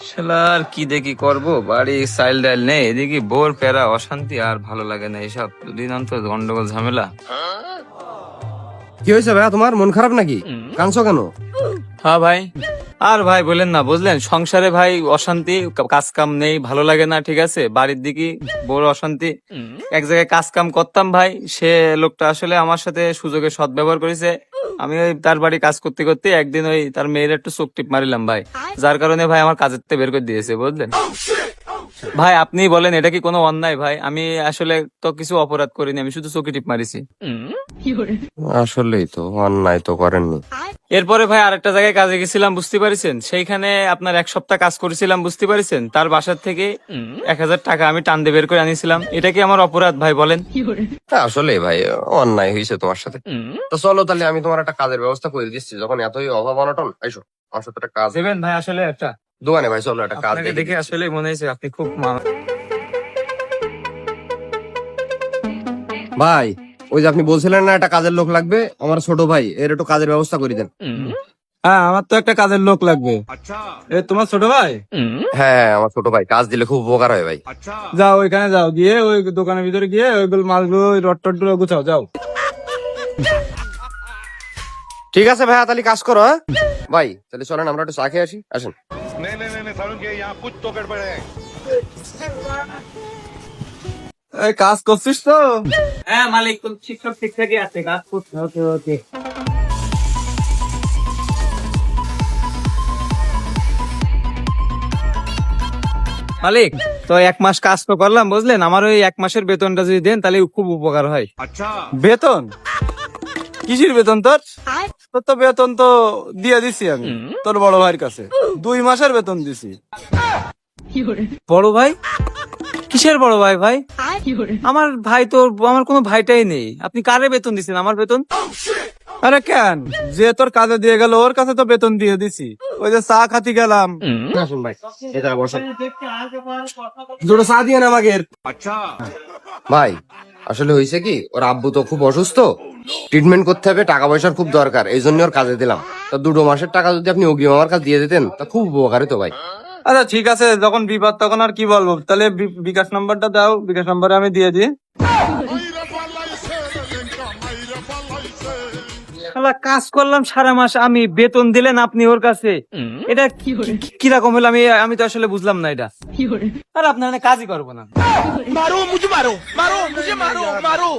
শালার কি দেখি করবো, বাড়ি সাইল ডাইল নেই, এদিকে বোর প্যারা অশান্তি, আর ভালো লাগে না এইসব দুদিন অন্তর গন্ডগোল ঝামেলা। কি হয়েছে ভাইয়া, তোমার মন খারাপ নাকি? কাঁদছো কেন? হ্যাঁ ভাই, আর ভাই বলেন না, বুঝলেন সংসারে ভাই অশান্তি, কাজ কাম নেই, ভালো লাগে না, ঠিক আছে, বাড়ির দিকে বড় অশান্তি। এক জায়গায় কাজ কাম করতাম ভাই, সে লোকটা আসলে আমার সাথে সুযোগে সদ্ব্যবহার করেছে। আমি ওই তার বাড়ি কাজ করতে করতে একদিন ওই তার মেয়ের একটু চোখ টিপ মারিলাম ভাই, যার কারণে ভাই আমার কাজের থেকে বের করে দিয়েছে, বুঝলেন ভাই। আপনি বলেন এটা কি কোনো অন্যায় ভাই? আমি আসলে তো কিছু অপরাধ করিনি, আমি শুধু চোখে টিপ মারিছি। আসলেই তো অন্যায় তো করেননি। এরপরে ভাই আরেকটা জায়গায় কাজে গেছিলাম, বুঝতে পারছেন, সেইখানে আপনার 1 সপ্তাহ কাজ করেছিলাম, বুঝতে পারছেন, তার বাসার থেকে 1000 টাকা আমি টান দিয়ে বের করে আনিছিলাম। এটা কি আমার অপরাধ ভাই বলেন? আসলে ভাই অন্যায় হয়েছে তোমার সাথে। তো চলো তাহলে আমি তোমার একটা কাজের ব্যবস্থা করে দিচ্ছি, যখন এতই অভাব অনটন। আইসো আমার সাথে একটা কাজ দেবেন ভাই? আসলে একটা দোকানে ভাই, চলো একটা কাজ আপনাকে দেখে আসলে মনে হয়েছে আপনি খুব ভাই, ওই যে আপনি বলছিলেন না একটা কাজের লোক লাগবে, আমার ছোট ভাই, এর একটু কাজের ব্যবস্থা করে দেন। হ্যাঁ, আমার তো একটা কাজের লোক লাগবে। তোমার ছোট ভাই? হ্যাঁ, আমার ছোট ভাই, কাজ দিলে খুব উপকার হয় ভাই। যাও ওইখানে যাও, গিয়ে ওই দোকানের ভিতরে গিয়ে ওইগুলো মালগুলো ওই রড টড গুলো গুছাও, যাও। ঠিক আছে ভাইয়া, তাহলে কাজ করো। হ্যাঁ ভাই, তাহলে চলেন আমরা একটু চা খেয়ে আসি, আসেন। नहीं नहीं नहीं नहीं सारुण के यहाँ कुछ तो गड़बड़ है। এই কাজ করছিস তো? হ্যাঁ মালিক, ঠিকঠাক ঠিকঠাকই আছে, কাজ করতে। ওকে ওকে। মালিক, তো 1 মাস কাজ তো করলাম, বুঝলেন, আমার ওই 1 মাসের বেতনটা যদি দেন তাহলে খুব উপকার হয়। বেতন? কিসের বেতন তোর? তোর তো বেতন তো দিয়ে দিছি আমি তোর বড় ভাইয়ের কাছে, 2 মাসের বেতন দিছি। বড় ভাই? কিসের বড় ভাই? ভাই আমার ভাই তো, আমার কোনো ভাইটাই নেই, আপনি কারে বেতন দিচ্ছেন আমার বেতন? আরে কেন, যে তোর কাজে দিয়ে গেল ওর কাছে তো বেতন দিয়ে দিছি। ওই যে চা খাতি গেলাম, আসুন ভাই, এটা বসেন। দুটো চা দিয়ে না আমাকে। ভাই আসলে হয়েছে কি, ওর আব্বু তো খুব অসুস্থ, ট্রিটমেন্ট করতে হবে, টাকা পয়সার খুব দরকার, এই জন্য ওর কাজে দিলাম। তা 2 মাসের টাকা যদি আপনি অগ্রিম আমার কাছে দিয়ে দিতেন তা খুব উপকার হতো ভাই। আচ্ছা ঠিক আছে, যখন বিপদ তখন আর কি বলবো, তাহলে বিকাশ নাম্বারটা দাও, বিকাশ নাম্বারে আমি দিয়ে দিই। শালা কাজ করলাম সারা মাস, আমি বেতন দিলেন আপনি ওর কাছে, এটা কিরকম হলো? আমি তো আসলে বুঝলাম না এটা। আর আপনার কাজই করবো না। मारो मुझे मारो मारो मुझे मारो मारो